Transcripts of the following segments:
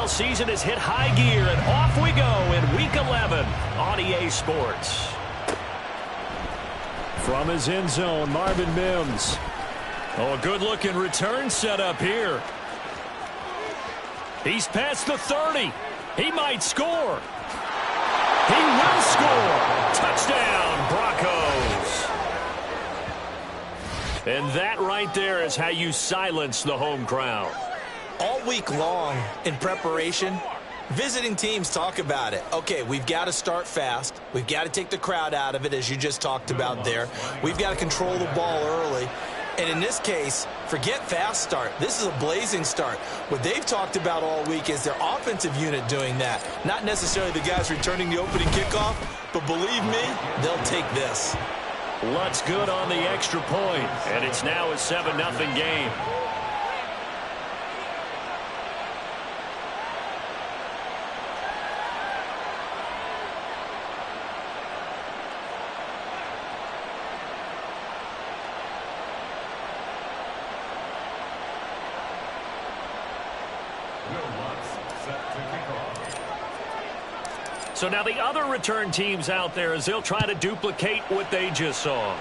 NFL season has hit high gear, and off we go in Week 11 on EA Sports. From his end zone, Marvin Mims. Oh, a good-looking return set up here. He's past the 30. He might score. He will score. Touchdown, Broncos. And that right there is how you silence the home crowd. All week long in preparation, visiting teams talk about it. Okay, we've got to start fast. We've got to take the crowd out of it, as you just talked about there. We've got to control the ball early. And in this case, forget fast start. This is a blazing start. What they've talked about all week is their offensive unit doing that. Not necessarily the guys returning the opening kickoff, but believe me, they'll take this. Lutt's good on the extra point, and it's now a 7-0 game. So now the other return teams out there as they'll try to duplicate what they just saw.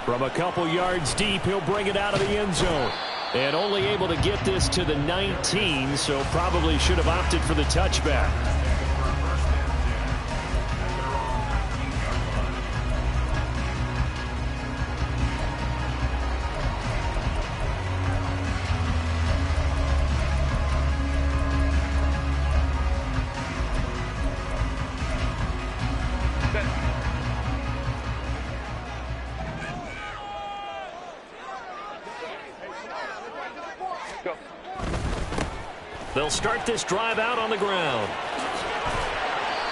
From a couple yards deep, he'll bring it out of the end zone. And only able to get this to the 19, so probably should have opted for the touchback. They'll start this drive out on the ground.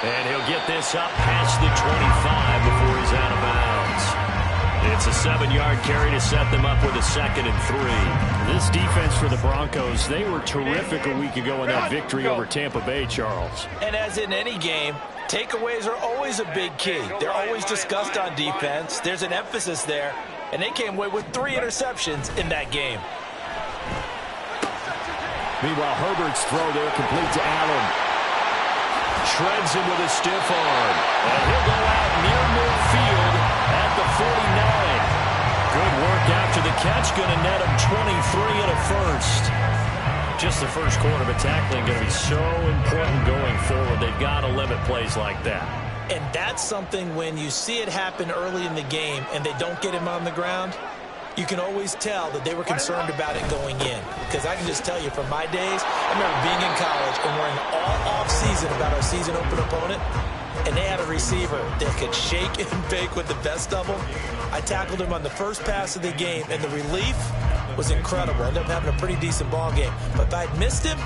And he'll get this up past the 25 before he's out of bounds. It's a 7-yard carry to set them up with a 2nd and 3. This defense for the Broncos, they were terrific a week ago in that victory over Tampa Bay, Charles. And as in any game, takeaways are always a big key. They're always discussed on defense. There's an emphasis there. And they came away with 3 interceptions in that game. Meanwhile, Herbert's throw there complete to Allen. Shreds him with a stiff arm. And he'll go out near midfield at the 49. Good work after the catch. Going to net him 23 and a first. Just the first quarter, but tackling going to be so important going forward. They've got to limit plays like that. And that's something when you see it happen early in the game and they don't get him on the ground, you can always tell that they were concerned about it going in. Because I can just tell you from my days, I remember being in college and worrying all off-season about our season open opponent, and they had a receiver that could shake and bake with the best of them. I tackled him on the first pass of the game, and the relief was incredible. I ended up having a pretty decent ball game. But if I'd missed him,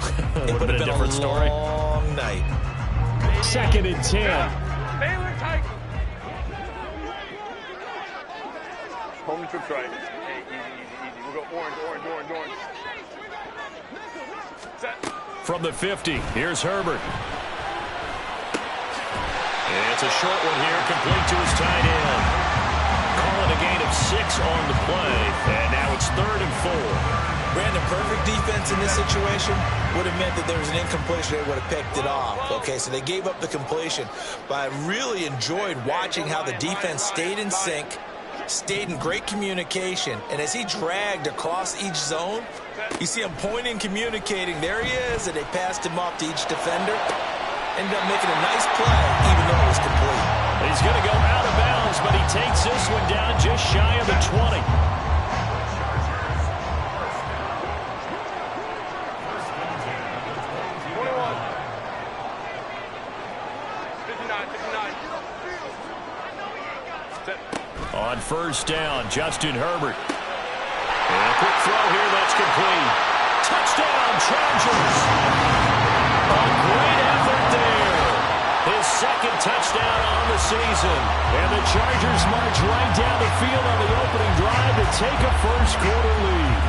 it would have been a different story. Long night. 2nd and 10. Home trip right. Hey, easy. We'll go orange. Set. From the 50, here's Herbert. It's a short one here, complete to his tight end. Calling a gain of 6 on the play, and now it's 3rd and 4. Brandon, perfect defense in this situation would have meant that there was an incompletion. They would have picked it off. Okay, so they gave up the completion. But I really enjoyed watching how the defense stayed in sync, stayed in great communication, and as he dragged across each zone, you see him pointing, communicating. There he is, and they passed him off to each defender. Ended up making a nice play, even though it was complete. He's going to go out of bounds, but he takes this one down just shy of the 20. 59. On first down, Justin Herbert. And a quick throw here, that's complete. Touchdown, Chargers. A great effort there. His 2nd touchdown on the season. And the Chargers march right down the field on the opening drive to take a first quarter lead.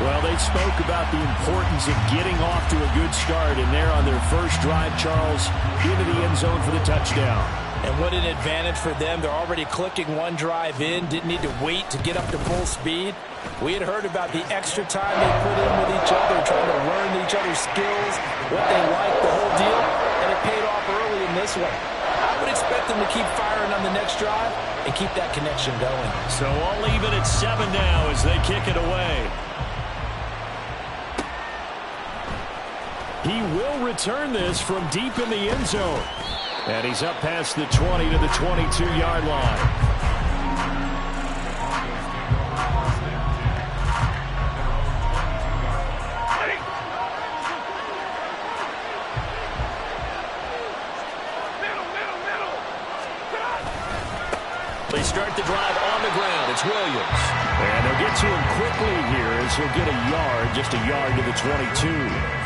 Well, they spoke about the importance of getting off to a good start, and they're on their first drive, Charles, into the end zone for the touchdown. And what an advantage for them. They're already clicking one drive in, didn't need to wait to get up to full speed. We had heard about the extra time they put in with each other, trying to learn each other's skills, what they like, the whole deal, and it paid off early in this one. I would expect them to keep firing on the next drive and keep that connection going. So all even at 7 now as they kick it away. He will return this from deep in the end zone. And he's up past the 20 to the 22-yard line. They start the drive on the ground. It's Williams. And they'll get to him quickly here as he'll get a yard, just a yard to the 22.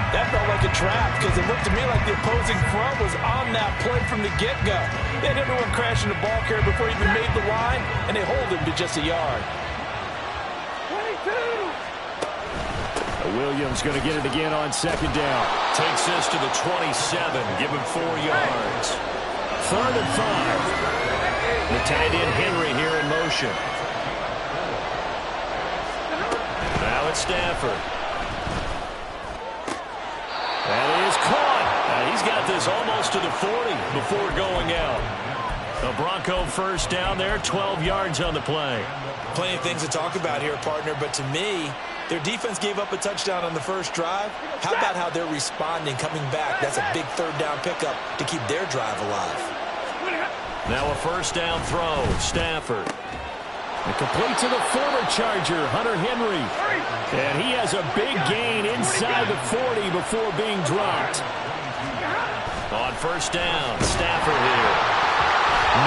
That felt like a trap because it looked to me like the opposing front was on that play from the get-go. They had everyone crashing the ball carrier before he even made the line, and they hold him to just a yard. 22. Williams going to get it again on second down. Takes this to the 27. Give him 4 yards. 3rd and 5. The tight end Henry here in motion. Now it's Stafford. That is caught. He's got this almost to the 40 before going out. A Bronco first down there, 12 yards on the play. Plenty of things to talk about here, partner, but to me, their defense gave up a touchdown on the first drive. How about how they're responding, coming back? That's a big 3rd down pickup to keep their drive alive. Now a first down throw, Stafford. And complete to the former Charger, Hunter Henry. And he has a big gain inside the 40 before being dropped. On first down, Stafford here.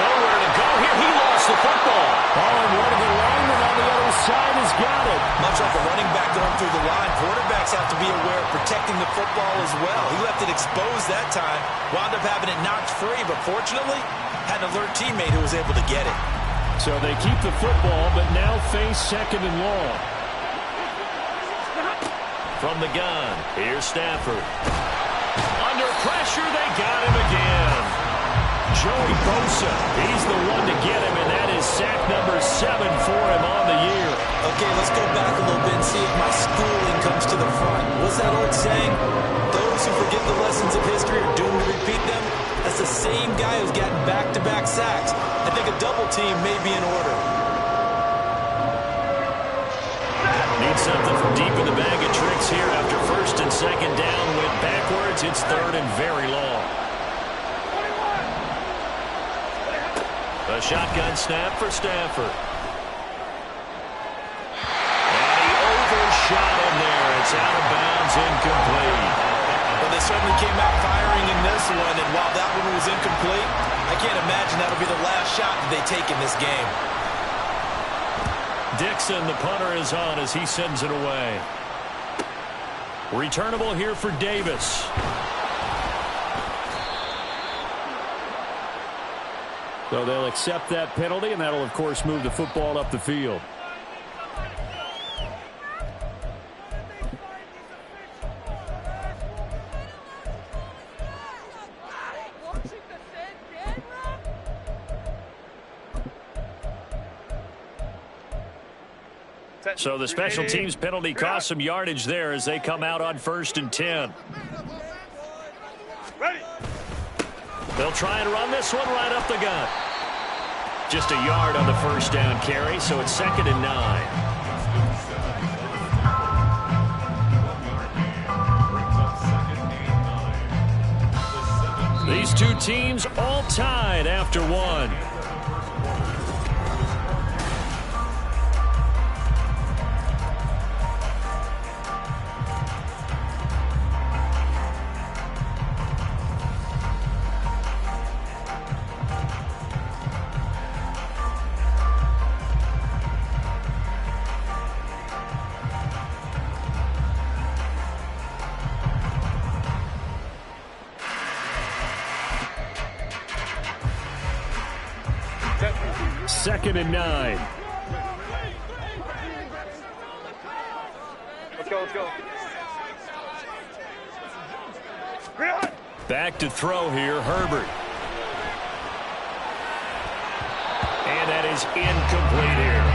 Nowhere to go here. He lost the football. Oh, and one of the linemen on the other side has got it. Much like a running back going through the line, quarterbacks have to be aware of protecting the football as well. He left it exposed that time, wound up having it knocked free, but fortunately, had an alert teammate who was able to get it. So they keep the football, but now face 2nd and long. From the gun, here's Stafford. Under pressure, they got him again. Joey Bosa, he's the one to get him, and that is sack number 7 for him on the year. Okay, let's go back a little bit and see if my schooling comes to the front. What's that old saying? Those who forget the lessons of history are doomed to repeat them. That's the same guy who's gotten back-to-back sacks. I think a double team may be in order. Need something from deep in the bag of tricks here after 1st and 2nd down. Went backwards. It's 3rd and very long. A shotgun snap for Stafford. And he overshot him there. It's out of bounds, incomplete. Well, they certainly came out firing in this one, and while that one was incomplete, I can't imagine that'll be the last shot that they take in this game. Dixon, the punter, is on as he sends it away. Returnable here for Davis. So they'll accept that penalty, and that'll, of course, move the football up the field. So the special teams penalty cost some yardage there as they come out on 1st and 10. They'll try and run this one right up the gut. Just a yard on the first down carry, so it's 2nd and 9. These two teams all tied after one. Second and 9. Let's go, let's go. Back to throw here, Herbert. is incomplete here.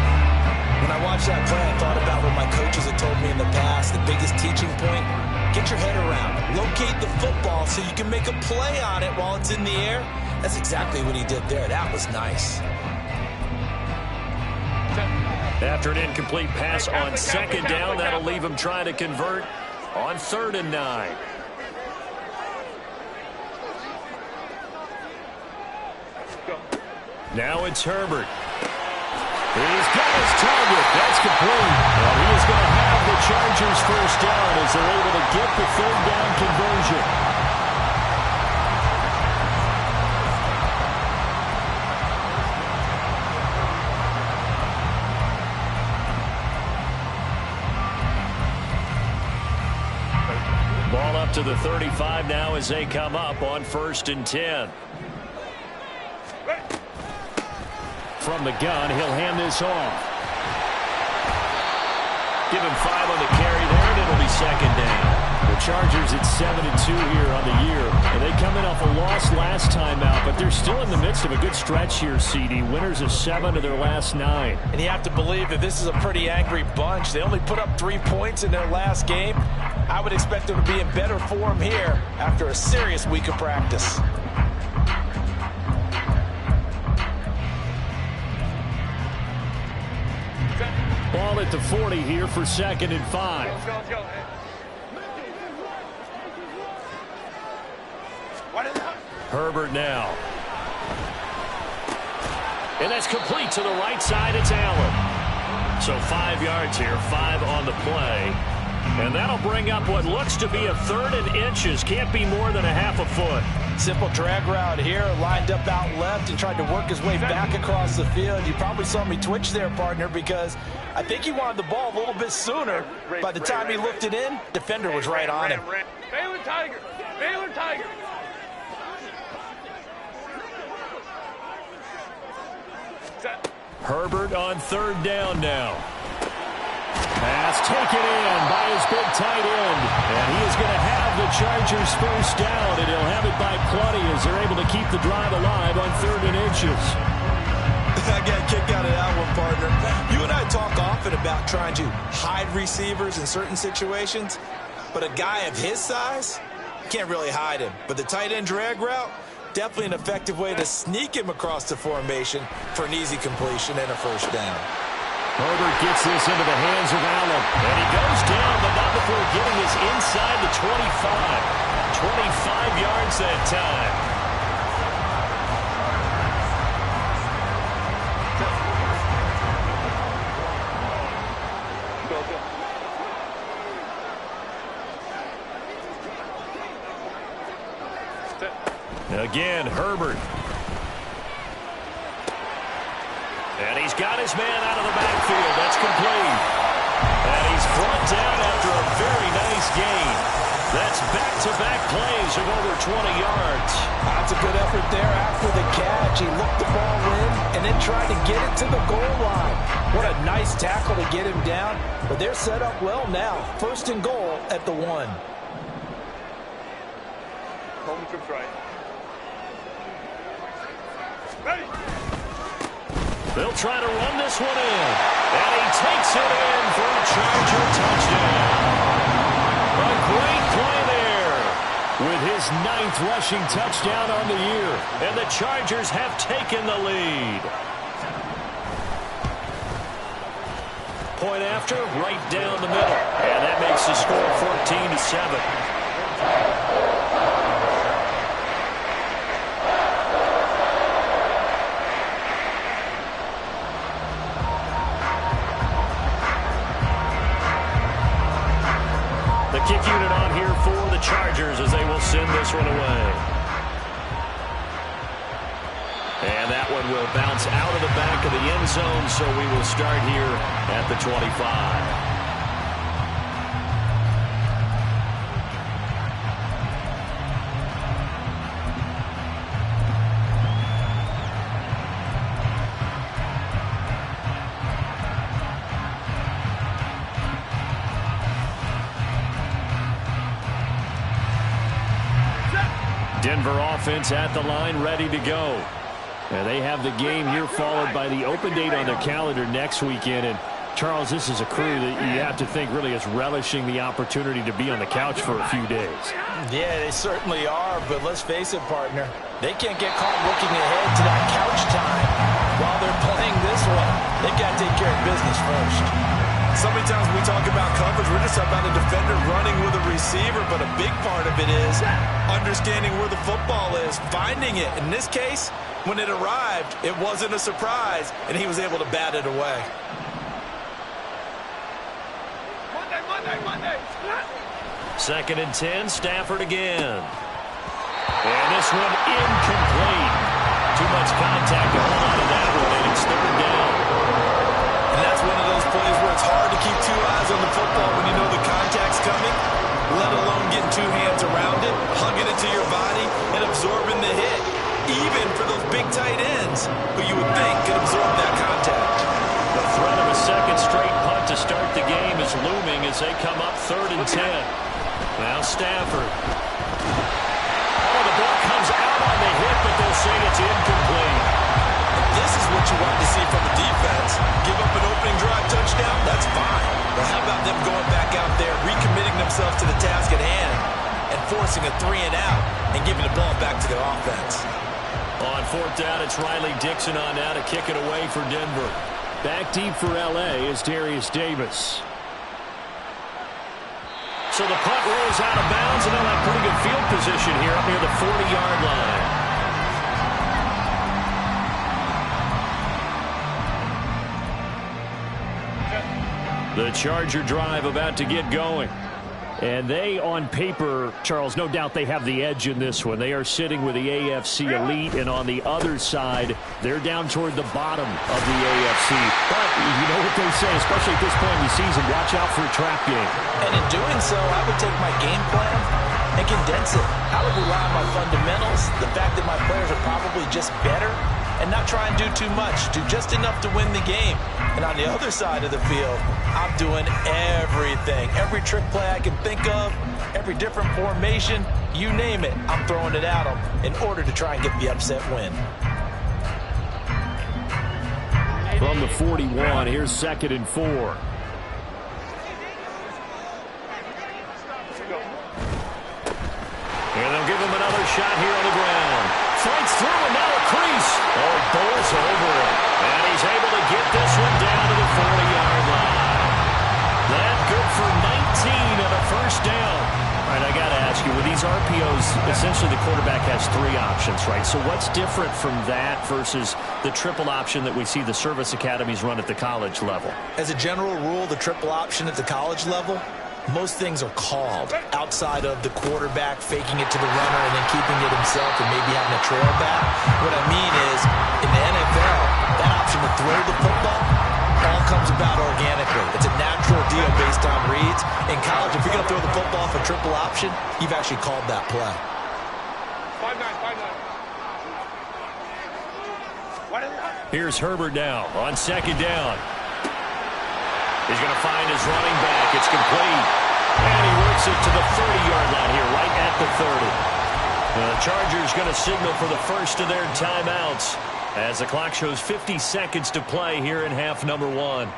When I watched that play, I thought about what my coaches had told me in the past. The biggest teaching point, get your head around. Locate the football so you can make a play on it while it's in the air. That's exactly what he did there. That was nice. After an incomplete pass on second down, that'll leave him trying to convert on 3rd and 9. Now it's Herbert. He's got his target. That's complete. And he is going to have the Chargers first down as they're able to get the 3rd down conversion. Ball up to the 35 now as they come up on 1st and 10. From the gun, he'll hand this off. Give him 5 on the carry there, and it'll be 2nd down. The Chargers at 7-2 here on the year, and they come in off a loss last time out, but they're still in the midst of a good stretch here, CD. Winners of 7 of their last 9. And you have to believe that this is a pretty angry bunch. They only put up 3 points in their last game. I would expect them to be in better form here after a serious week of practice. Ball at the 40 here for 2nd and 5. Let's go. Herbert now. And that's complete to the right side. It's Allen. So 5 yards here, 5 on the play. And that'll bring up what looks to be a 3rd and inches. Can't be more than a half a foot. Simple drag route here, lined up out left and tried to work his way back across the field. You probably saw me twitch there, partner, because I think he wanted the ball a little bit sooner. By the time he looked it in, defender was right on him. Baylor Tiger. Baylor Tiger. Herbert on 3rd down now. Pass taken in by his big tight end. And he is going to have the Chargers first down, and he'll have it by plenty as they're able to keep the drive alive on 3rd and inches. I got a kick out of that one, partner. You and I talk often about trying to hide receivers in certain situations, but a guy of his size, can't really hide him. But the tight end drag route, definitely an effective way to sneak him across the formation for an easy completion and a first down. Herbert gets this into the hands of Allen. And he goes down, but not before getting this inside the 25. 25 yards that time. Again, Herbert. And he's got his man out of the backfield. That's complete. And he's brought down after a very nice gain. That's back-to-back plays of over 20 yards. That's a good effort there after the catch. He looked the ball in and then tried to get it to the goal line. What a nice tackle to get him down. But they're set up well now. 1st and goal at the 1. Home trips right. Ready. They'll try to run this one in. And he takes it in for a Charger touchdown. A great play there with his 9th rushing touchdown on the year. And the Chargers have taken the lead. Point after, right down the middle. And that makes the score 14-7. Kick unit on here for the Chargers as they will send this one away. And that one will bounce out of the back of the end zone, so we will start here at the 25. Denver offense at the line, ready to go. And they have the game here followed by the open date on their calendar next weekend. And Charles, this is a crew that you have to think really is relishing the opportunity to be on the couch for a few days. Yeah, they certainly are, but let's face it, partner. They can't get caught looking ahead to that couch time while they're playing this one. They've got to take care of business first. So many times when we talk about coverage, we're just about a defender running with a receiver, but a big part of it is understanding where the football is, finding it. In this case, when it arrived, it wasn't a surprise, and he was able to bat it away. Second and 10, Stafford again. And this one incomplete. Too much contact to hold on to that one, and it's third down. And that's one of those plays where it's hard to keep two eyes on the football when you know the contact's coming, let alone getting two hands around it, hugging it to your body, and absorbing the hit, even for those big tight ends who you would think could absorb that contact. The threat of a second straight punt to start the game is looming as they come up 3rd and 10. Now Stafford. Oh, the ball comes out on the hit, but they'll say it's incomplete. This is what you want to see from the defense. Give up an opening drive touchdown, that's fine. But how about them going back out there, recommitting themselves to the task at hand, and forcing a 3-and-out and giving the ball back to their offense? On 4th down, it's Riley Dixon on now to kick it away for Denver. Back deep for L.A. is Darius Davis. So the punt rolls out of bounds, and they'll have pretty good field position here up near the 40-yard line. The Charger drive about to get going. And they, on paper, Charles, no doubt they have the edge in this one. They are sitting with the AFC elite, and on the other side, they're down toward the bottom of the AFC. But you know what they say, especially at this point in the season, watch out for a trap game. And in doing so, I would take my game plan and condense it. I would rely on my fundamentals, the fact that my players are probably just better, and not try and do too much, do just enough to win the game. And on the other side of the field, I'm doing everything. Every trick play I can think of, every different formation, you name it, I'm throwing it at them in order to try and get the upset win. From the 41, here's 2nd and 4. And they'll give him another shot here on the ground. Fights through and now a crease. Oh, bowls over it. And he's able to get this one down to the 40-yard line. That's good for 19 and a first down. All right, I got to ask you, with these RPOs, essentially the quarterback has 3 options, right? So what's different from that versus the triple option that we see the service academies run at the college level? As a general rule, the triple option at the college level, most things are called outside of the quarterback faking it to the runner and then keeping it himself and maybe having a trail back. What I mean is, in the NFL, that option to throw the football all comes about organically. It's a natural deal based on reads. In college, if you're going to throw the football for triple option, you've actually called that play. 5-9. Here's Herbert now on 2nd down. He's going to find his running back. It's complete. And he works it to the 30-yard line here, right at the 30. The Chargers going to signal for the first of their timeouts as the clock shows 50 seconds to play here in half number 1.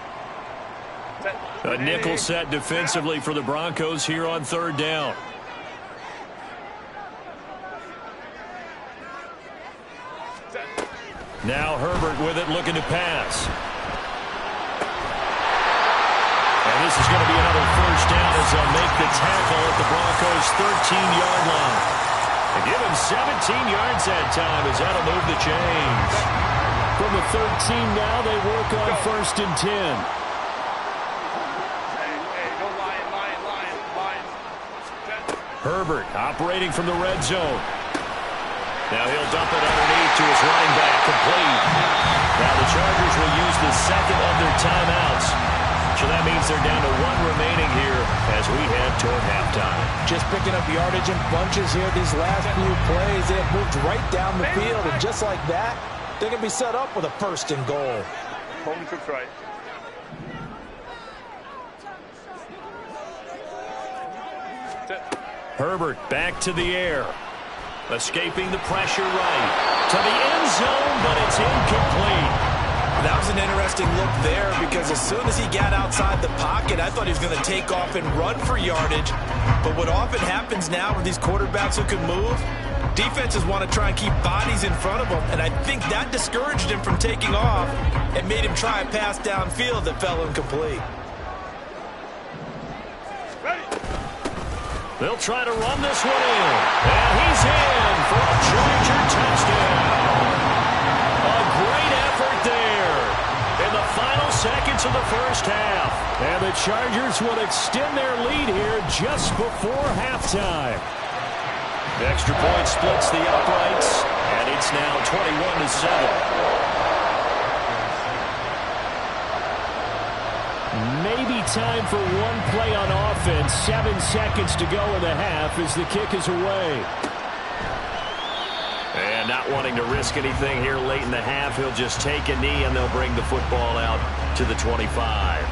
A nickel set defensively for the Broncos here on 3rd down. Now Herbert with it, looking to pass. And this is going to be another first down as they'll make the tackle at the Broncos' 13-yard line. They give him 17 yards that time as that'll move the chains. From the 13 now, they work on 1st and 10. Herbert operating from the red zone. Now he'll dump it underneath to his running back, complete. Now the Chargers will use the second of their timeouts. So that means they're down to 1 remaining here as we head toward halftime. Just picking up yardage in bunches here these last few plays. They have moved right down the field, and just like that, they're going to be set up with a 1st and goal. Home tricks right. Herbert back to the air. Escaping the pressure right. To the end zone, but it's incomplete. That was an interesting look there because as soon as he got outside the pocket, I thought he was going to take off and run for yardage. But what often happens now with these quarterbacks who can move, defenses want to try and keep bodies in front of them, and I think that discouraged him from taking off and made him try a pass downfield that fell incomplete. They'll try to run this one in. And he's in for a Charger touchdown. A great effort there in the final seconds of the first half. And the Chargers will extend their lead here just before halftime. The extra point splits the uprights, and it's now 21-7. Maybe time for one play on offense. 7 seconds to go in the half as the kick is away. And not wanting to risk anything here late in the half, he'll just take a knee and they'll bring the football out to the 25.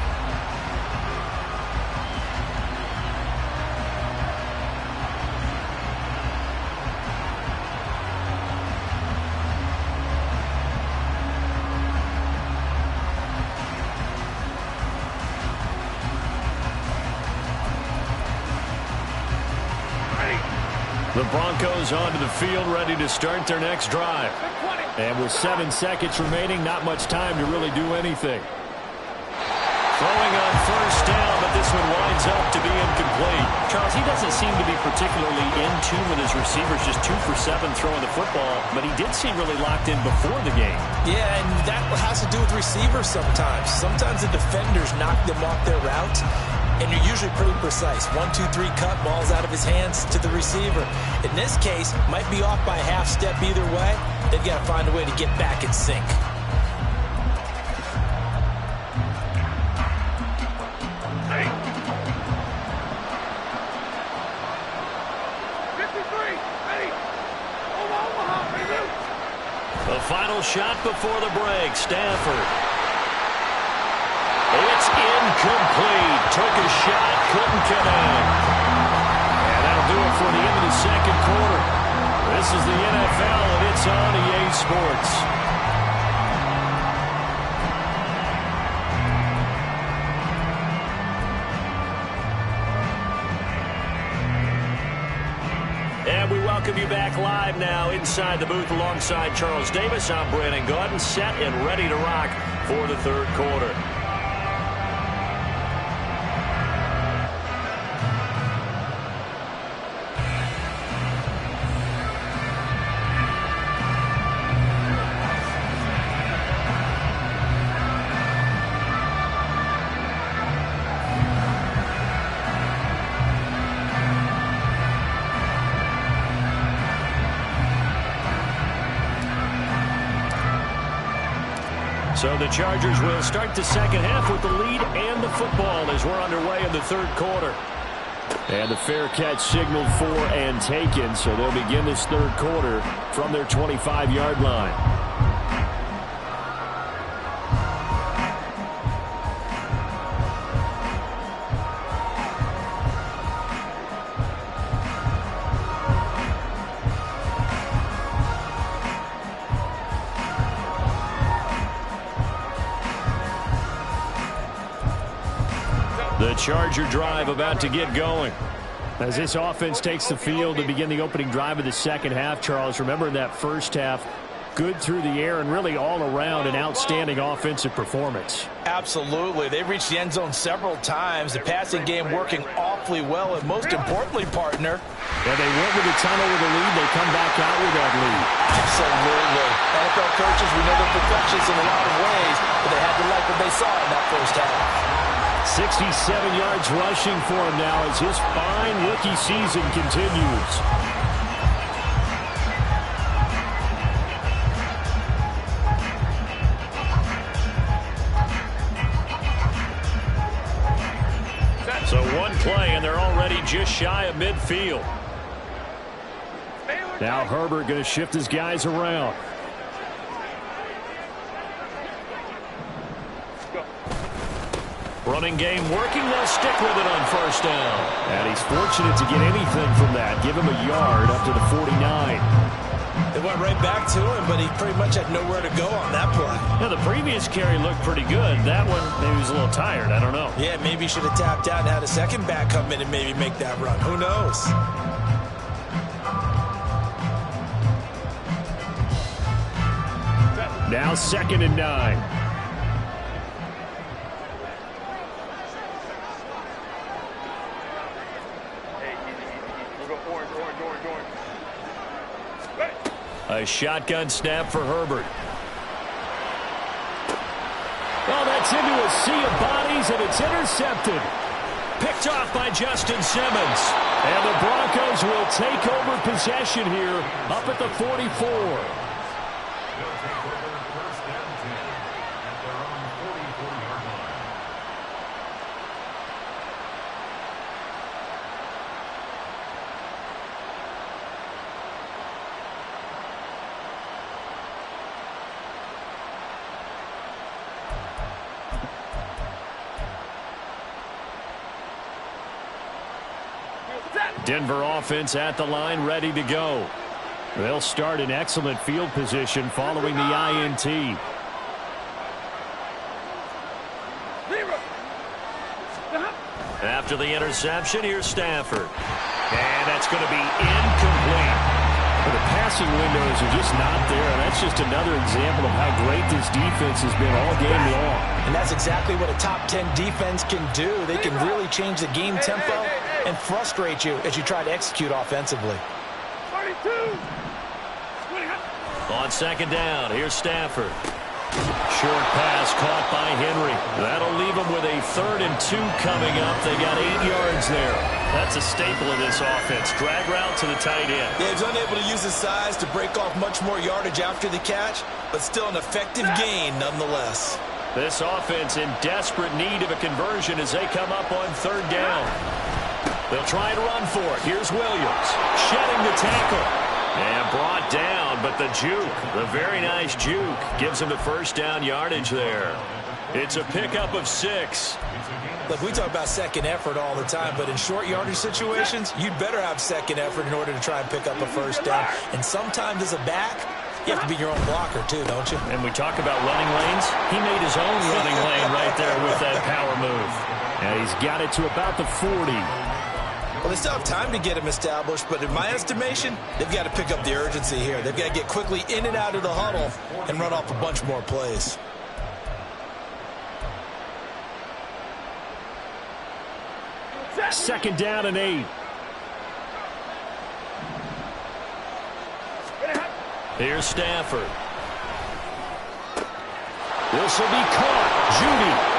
The Broncos onto the field, ready to start their next drive. And with 7 seconds remaining, not much time to really do anything. Throwing on first down, but this one winds up to be incomplete. Charles, he doesn't seem to be particularly in tune with his receivers, just 2 for 7 throwing the football, but he did seem really locked in before the game. Yeah, and that has to do with receivers sometimes. Sometimes the defenders knock them off their route, and you're usually pretty precise. 1, 2, 3 cut, balls out of his hands to the receiver. In this case, might be off by a half step either way. They've got to find a way to get back in sync. The final shot before the break, Stafford. It's incomplete. Took a shot, couldn't connect. And that'll do it for the end of the second quarter. This is the NFL, and it's on EA Sports. And we welcome you back live now inside the booth alongside Charles Davis. I'm Brandon Gaudin, set and ready to rock for the third quarter. So the Chargers will start the second half with the lead and the football as we're underway in the third quarter. And the fair catch signaled for and taken, so they'll begin this third quarter from their 25-yard line. The Charger drive about to get going. As this offense takes the field to begin the opening drive of the second half, Charles, remember in that first half, good through the air and really all around an outstanding offensive performance. Absolutely. They reached the end zone several times. The passing game working awfully well, and most importantly, partner. Yeah, they went with a tunnel with a lead. They come back out with that lead. Absolutely. NFL coaches, we know they're perfectionists in a lot of ways, but they had to like what they saw in that first half. 67 yards rushing for him now as his fine rookie season continues. So one play, and they're already just shy of midfield. Now Herbert going to shift his guys around. Running game working. They'll stick with it on first down. And he's fortunate to get anything from that. Give him a yard up to the 49. They went right back to him, but he pretty much had nowhere to go on that play. Now, the previous carry looked pretty good. That one, maybe he was a little tired. I don't know. Yeah, maybe he should have tapped out and had a second back come in and maybe make that run. Who knows? Now 2nd and 9. A shotgun snap for Herbert. Oh, that's into a sea of bodies, and it's intercepted. Picked off by Justin Simmons. And the Broncos will take over possession here up at the 44. Denver offense at the line, ready to go. They'll start in excellent field position following the INT. After the interception, here's Stafford. And that's going to be incomplete. Well, the passing windows are just not there, and that's just another example of how great this defense has been all game long. And that's exactly what a top 10 defense can do. They can really change the game tempo and frustrate you as you try to execute offensively. 32. On 2nd down, here's Stafford. Short pass caught by Henry. That'll leave them with a 3rd and 2 coming up. They got 8 yards there. That's a staple of this offense. Drag route to the tight end. Yeah, he's unable to use his size to break off much more yardage after the catch, but still an effective gain nonetheless. This offense in desperate need of a conversion as they come up on 3rd down. They'll try and run for it. Here's Williams. Shedding the tackle. And brought down, but the juke, the very nice juke, gives him the first down yardage there. It's a pickup of 6. Look, we talk about second effort all the time, but in short yardage situations, you'd better have second effort in order to try and pick up a first down. And sometimes as a back, you have to be your own blocker too, don't you? And we talk about running lanes. He made his own running lane right there with that power move. And he's got it to about the 40. Well, they still have time to get him established, but in my estimation, they've got to pick up the urgency here. They've got to get quickly in and out of the huddle and run off a bunch more plays. Second down and 8. Here's Stafford. This will be caught. Judy.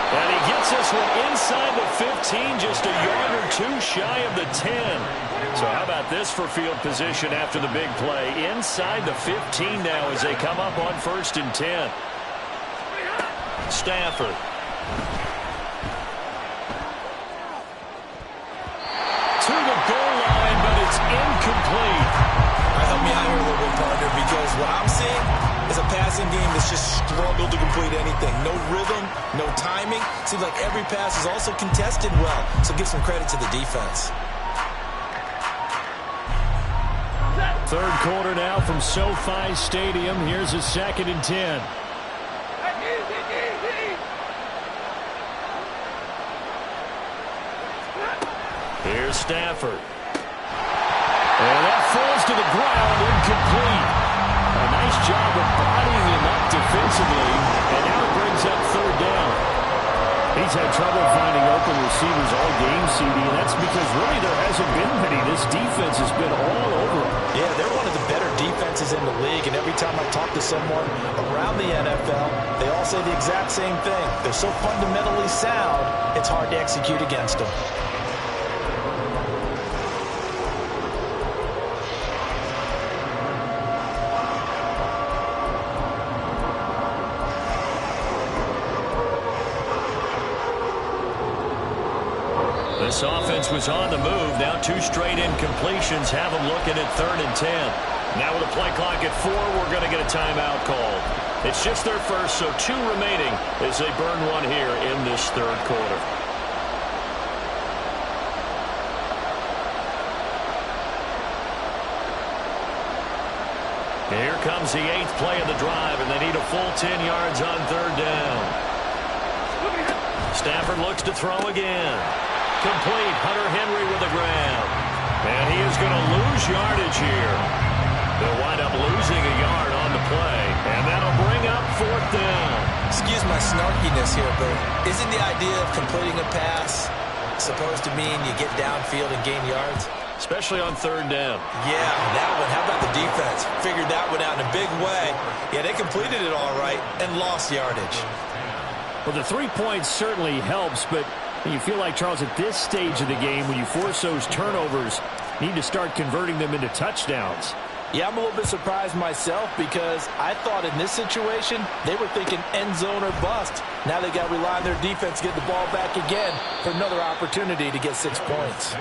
And he gets this one inside the 15, just a yard or 2 shy of the 10. So how about this for field position after the big play? Inside the 15 now as they come up on 1st and 10. Stafford. To the goal line, but it's incomplete. Help me out here a little bit, partner, because what I'm seeing is a passing game that's just struggled to complete anything. No rhythm, no timing. Seems like every pass is also contested well, so give some credit to the defense. 3rd quarter now from SoFi Stadium. Here's a 2nd and 10. Here's Stafford. And that falls to the ground, incomplete. A nice job of bodying him up defensively, and now it brings up 3rd down. He's had trouble finding open receivers all game, CD, and that's because really there hasn't been many. This defense has been all over him. Yeah, they're one of the better defenses in the league, and every time I talk to someone around the NFL, they all say the exact same thing. They're so fundamentally sound, it's hard to execute against them. This offense was on the move. Now 2 straight incompletions have them looking at 3rd and 10. Now with a play clock at 4, we're going to get a timeout called. It's just their first, so 2 remaining as they burn one here in this third quarter. Here comes the 8th play of the drive, and they need a full 10 yards on third down. Stafford looks to throw again. Complete. Hunter Henry with the grab. And he is going to lose yardage here. They'll wind up losing a yard on the play, and that'll bring up 4th down. Excuse my snarkiness here, but isn't the idea of completing a pass supposed to mean you get downfield and gain yards? Especially on third down. Yeah, that one. How about the defense? Figured that one out in a big way. Yeah, they completed it all right and lost yardage. Well, the 3 points certainly helps, but you feel like, Charles, at this stage of the game, when you force those turnovers, you need to start converting them into touchdowns. Yeah, I'm a little bit surprised myself because I thought in this situation they were thinking end zone or bust. Now they got to rely on their defense to get the ball back again for another opportunity to get 6 points.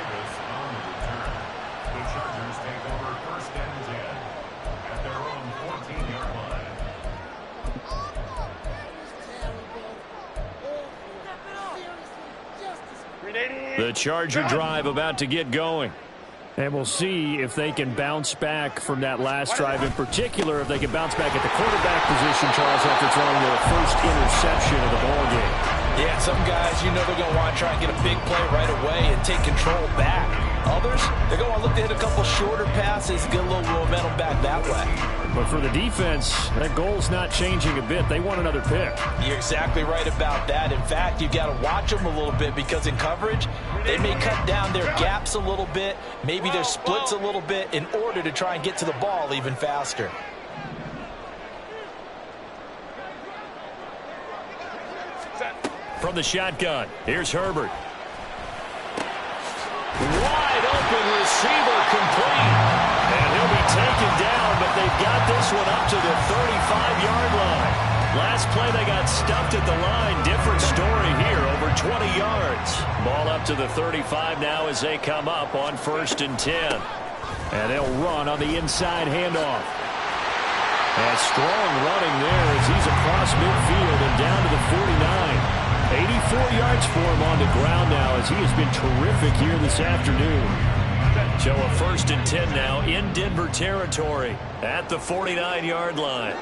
The Charger drive about to get going. And we'll see if they can bounce back from that last drive. In particular, if they can bounce back at the quarterback position, Charles, after throwing their first interception of the ball game. Yeah, some guys, you know they're going to want to try and get a big play right away and take control back. Others, they're going to look to hit a couple shorter passes, get a little momentum back that way. But for the defense, that goal's not changing a bit. They want another pick. You're exactly right about that. In fact, you've got to watch them a little bit because in coverage, they may cut down their gaps a little bit, maybe their splits a little bit in order to try and get to the ball even faster. From the shotgun, here's Herbert. Wide open receiver complete. And he'll be taken down, but they've got this one up to the 35-yard line. Last play they got stuffed at the line. Different story here, over 20 yards. Ball up to the 35 now as they come up on 1st and 10. And they'll run on the inside handoff. And strong running there as he's across midfield and down to the 49. 84 yards for him on the ground now as he has been terrific here this afternoon. So a 1st and 10 now in Denver territory at the 49-yard line.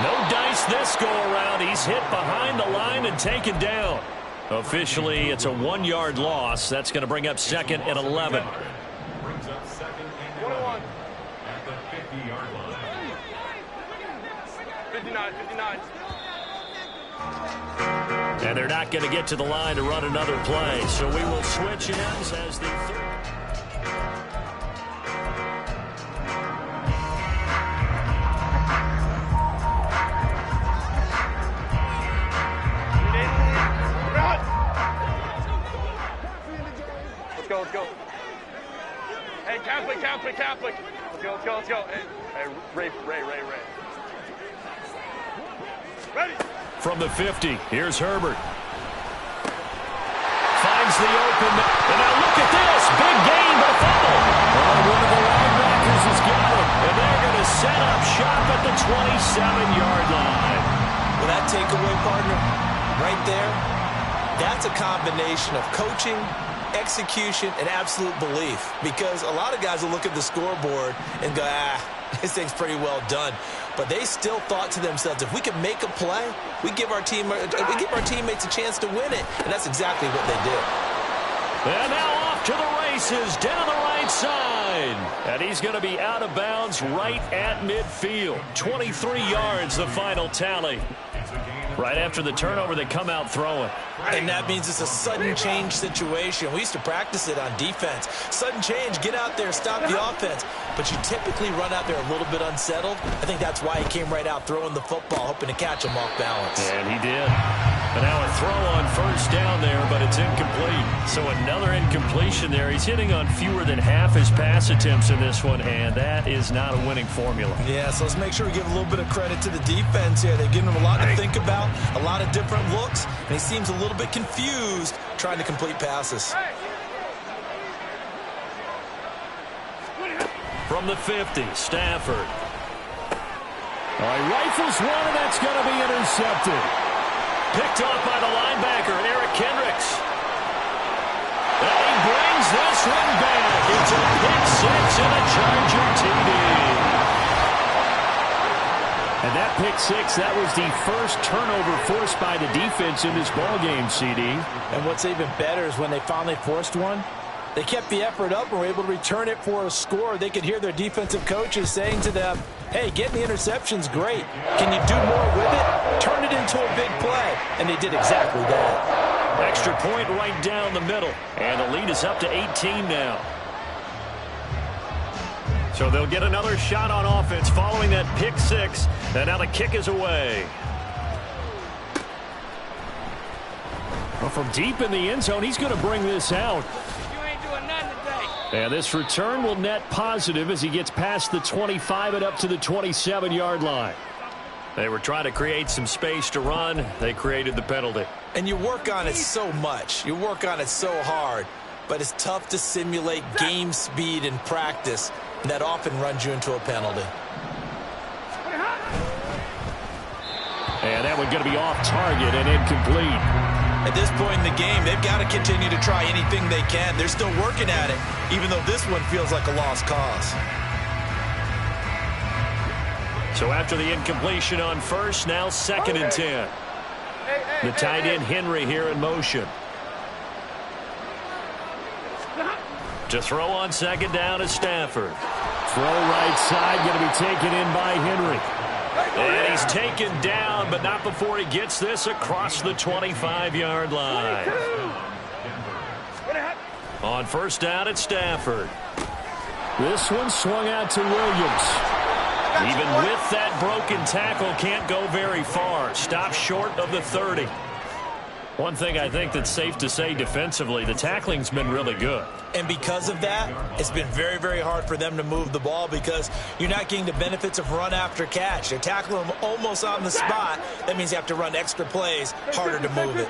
No dice this go-around. He's hit behind the line and taken down. Officially, it's a 1-yard loss. That's going to bring up 2nd and 11. Brings up 2nd and 11 at the 50-yard line. 59. And they're not going to get to the line to run another play. So we will switch ends as the third. Let's go. Hey, Catholic. Let's go. Hey, Ray. Ready? From the 50, here's Herbert. Finds the open. And now look at this. Big gain, but a fumble. Oh, one of the linebackers has got him. And they're going to set up shop at the 27-yard line. Well, that takeaway, partner, right there, that's a combination of coaching, execution, and absolute belief. Because a lot of guys will look at the scoreboard and go, this thing's pretty well done. But they still thought to themselves, if we can make a play, we give our teammates a chance to win it. And that's exactly what they did. And now off to the races, down the right side. And he's going to be out of bounds right at midfield. 23 yards, the final tally. Right after the turnover, they come out throwing. And that means it's a sudden change situation. We used to practice it on defense. Sudden change, get out there, stop the offense. But you typically run out there a little bit unsettled. I think that's why he came right out throwing the football, hoping to catch him off balance. And he did. And now a throw on 1st down there, but it's incomplete. So another incompletion there. He's hitting on fewer than half his pass attempts in this one, and that is not a winning formula. Yeah, so let's make sure we give a little bit of credit to the defense here. They've given him a lot to think about, a lot of different looks, and he seems a little bit confused trying to complete passes. From the 50, Stafford. He rifles one, and that's going to be intercepted. Picked off by the linebacker, Eric Kendricks. And he brings this one back. It's a pick six and a Charger TD. And that pick six, that was the first turnover forced by the defense in this ballgame, CD. And what's even better is when they finally forced one, they kept the effort up and were able to return it for a score. They could hear their defensive coaches saying to them, hey, getting the interception's great. Can you do more with it? Turn it into a big play. And they did exactly that. Extra point right down the middle. And the lead is up to 18 now. So they'll get another shot on offense following that pick six. And now the kick is away. Well, from deep in the end zone, he's going to bring this out. And this return will net positive as he gets past the 25 and up to the 27-yard line. They were trying to create some space to run. They created the penalty. And you work on it so much. You work on it so hard. But it's tough to simulate game speed in practice. And that often runs you into a penalty. And that one going to be off target and incomplete. At this point in the game, they've got to continue to try anything they can. They're still working at it, even though this one feels like a lost cause. So after the incompletion on first, now 2nd and 10. The tight end Henry here in motion. To throw on 2nd down is Stafford. Throw right side, going to be taken in by Henry. And he's taken down, but not before he gets this across the 25-yard line. On first down, it's Stafford. This one swung out to Williams. Even with that broken tackle, can't go very far. Stops short of the 30. One thing I think that's safe to say defensively, the tackling's been really good. And because of that, it's been very, very hard for them to move the ball because you're not getting the benefits of run after catch. They're tackling them almost on the spot. That means you have to run extra plays, harder to move it.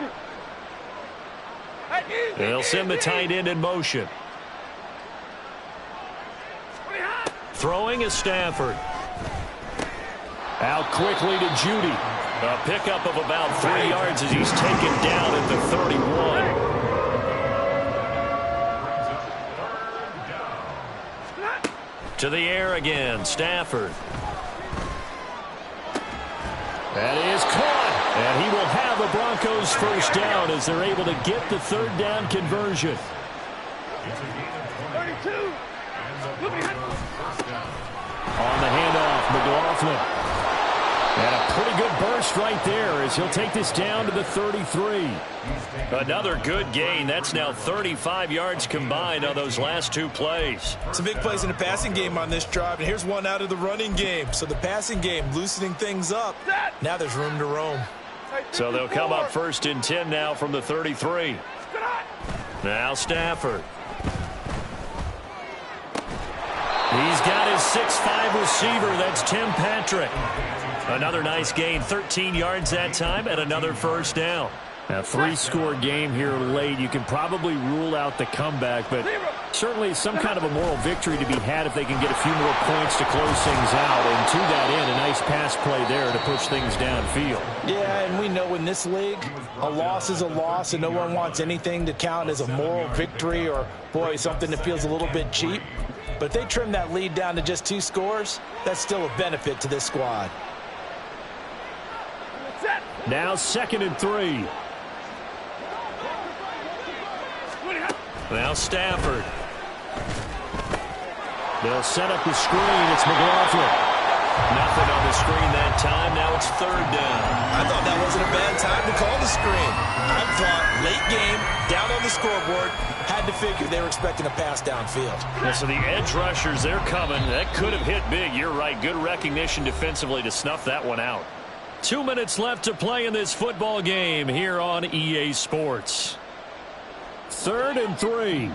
They'll send the tight end in motion. Throwing is Stafford. Out quickly to Judy. A pickup of about 3 yards as he's taken down at the 31. To the air again, Stafford. That is caught. And he will have the Broncos first down as they're able to get the 3rd down conversion. 32. On the handoff, McLaughlin. And a pretty good burst right there as he'll take this down to the 33. Another good gain. That's now 35 yards combined on those last 2 plays. Some big plays in the passing game on this drive, and here's one out of the running game. So the passing game loosening things up. Now there's room to roam. So they'll come up 1st and 10 now from the 33. Now Stafford. He's got his 6'5" receiver. That's Tim Patrick. Another nice gain, 13 yards that time, and another first down. A 3-score game here late. You can probably rule out the comeback, but certainly some kind of a moral victory to be had if they can get a few more points to close things out. And to that end, a nice pass play there to push things downfield. Yeah, and we know in this league, a loss is a loss, and no one wants anything to count as a moral victory or, boy, something that feels a little bit cheap. But if they trim that lead down to just 2 scores, that's still a benefit to this squad. Now 2nd and 3. Now Stafford. They'll set up the screen. It's McLaughlin. Nothing on the screen that time. Now it's 3rd down. I thought that wasn't a bad time to call the screen. I thought late game, down on the scoreboard, had to figure they were expecting a pass downfield. Yeah, so the edge rushers, they're coming. That could have hit big. You're right. Good recognition defensively to snuff that one out. 2 minutes left to play in this football game here on EA Sports. 3rd and 3.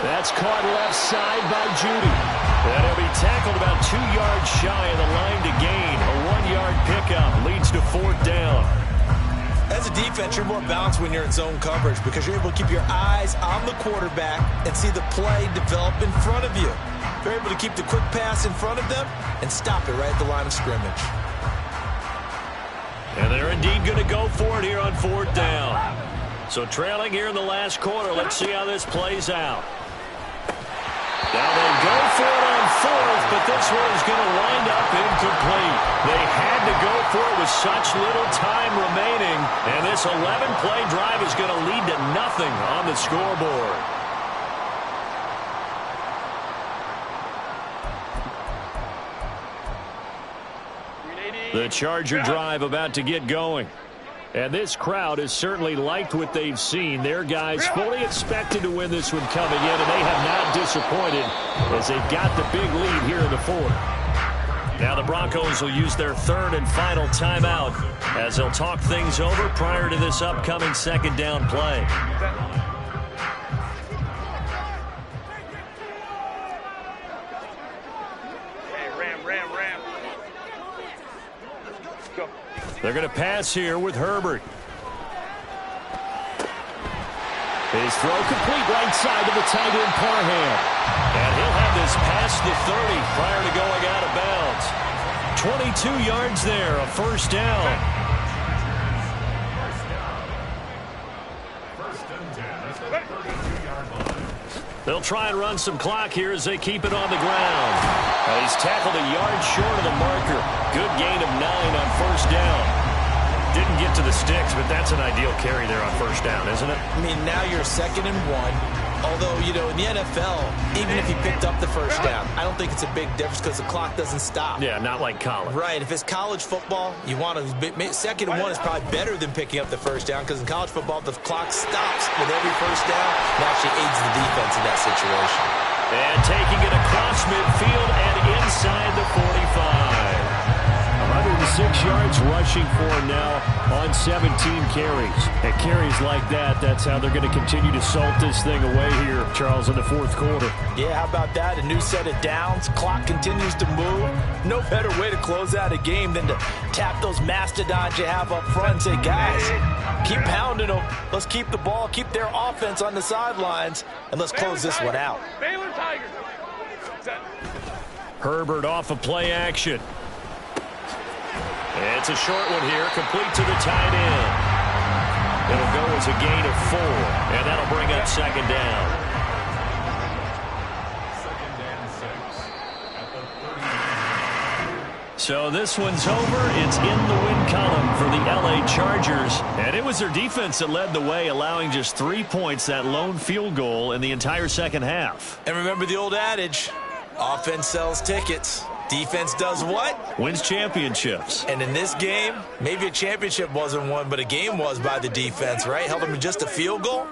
That's caught left side by Judy. And he'll be tackled about 2 yards shy of the line to gain. A 1-yard pickup leads to 4th down. As a defense, you're more balanced when you're in zone coverage because you're able to keep your eyes on the quarterback and see the play develop in front of you. You're able to keep the quick pass in front of them and stop it right at the line of scrimmage. And they're indeed going to go for it here on 4th down. So trailing here in the last quarter. Let's see how this plays out. Now they go for it on 4th, but this one's going to wind up incomplete. They had to go for it with such little time remaining, and this 11-play drive is going to lead to nothing on the scoreboard. The Charger drive about to get going. And this crowd has certainly liked what they've seen. Their guys fully expected to win this one coming in, and they have not disappointed as they've got the big lead here in the 4th. Now the Broncos will use their 3rd and final timeout as they'll talk things over prior to this upcoming 2nd down play. Hey, Ram. Go. They're going to pass here with Herbert. His throw complete right side to the tight end Parham. And he'll have this past the 30 prior to going out of bounds. 22 yards there, a 1st down. They'll try and run some clock here as they keep it on the ground. He's tackled a yard short of the marker. Good gain of 9 on 1st down. Didn't get to the sticks, but that's an ideal carry there on 1st down, isn't it? I mean, now you're 2nd and 1. Although, you know, in the NFL, even if he picked up the 1st down, I don't think it's a big difference because the clock doesn't stop. Yeah, not like college. Right. If it's college football, you want to 2nd and 1 is probably better than picking up the 1st down because in college football, the clock stops with every 1st down. It actually aids the defense in that situation. And taking it across midfield and inside the 45. 106 yards rushing for him now on 17 carries. And carries like that, that's how they're going to continue to salt this thing away here, Charles, in the 4th quarter. Yeah, how about that? A new set of downs. Clock continues to move. No better way to close out a game than to tap those mastodons you have up front and say, guys, keep pounding them. Let's keep the ball, keep their offense on the sidelines, and let's close this one out. Baylor Tigers. Herbert off of play action. It's a short one here, complete to the tight end. It'll go as a gain of 4, and that'll bring up 2nd down. 2nd and 6 at the 30. So this one's over. It's in the win column for the LA Chargers. And it was their defense that led the way, allowing just 3 points, that lone field goal in the entire 2nd half. And remember the old adage, offense sells tickets. Defense does what? Wins championships. And in this game, maybe a championship wasn't won, but a game was by the defense, right? Held them to just a field goal.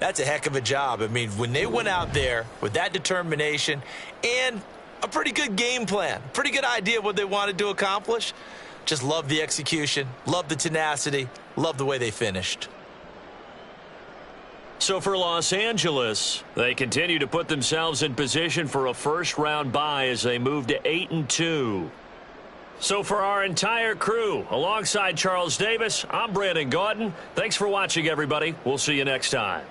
That's a heck of a job. I mean, when they went out there with that determination and a pretty good game plan, pretty good idea of what they wanted to accomplish, just love the execution, love the tenacity, love the way they finished. So for Los Angeles, they continue to put themselves in position for a 1st-round bye as they move to 8-2. So for our entire crew, alongside Charles Davis, I'm Brandon Gaudin. Thanks for watching, everybody. We'll see you next time.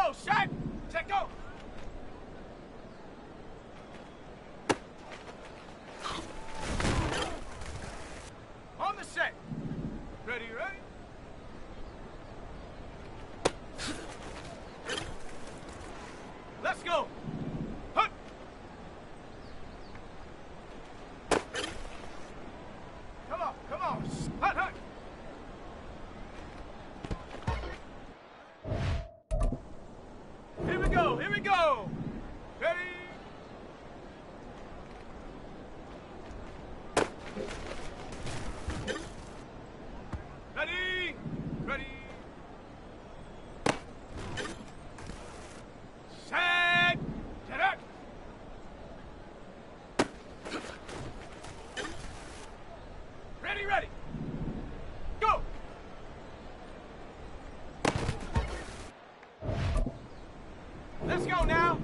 go. Set. Set, go. On the set. Ready, ready? Let's go. Hut. Come on, come on. Hut, hut. Here we go, here we go. Ready? Ready? Ready? Set! Set up! Ready, ready! Go! Let's go now!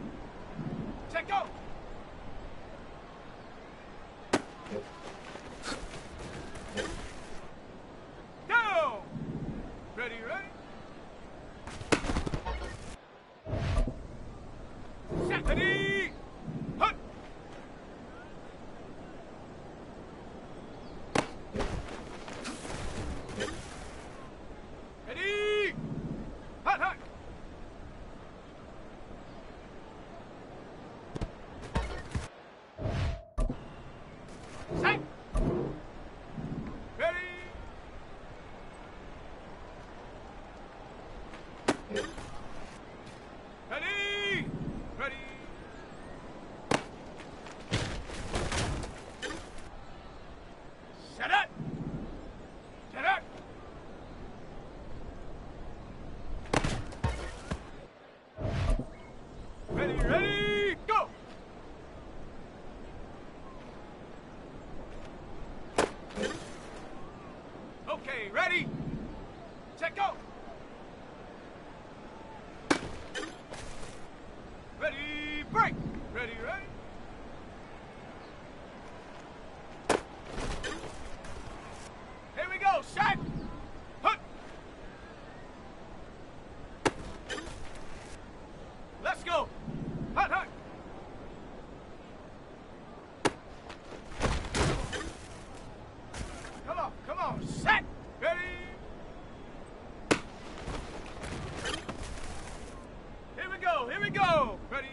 Set, go! Go! Ready, ready? Set, ready! Hut! Ready! Hut, hut! Set! Ready! Ready! Ready! Set up! Set up! Ready, ready, go! Okay, ready? Set, go! Ready, break! Ready, ready? Here we go, set! Hut! Let's go! Hut, hut! Come on, set! Ready? Here we go, here we go! Ready?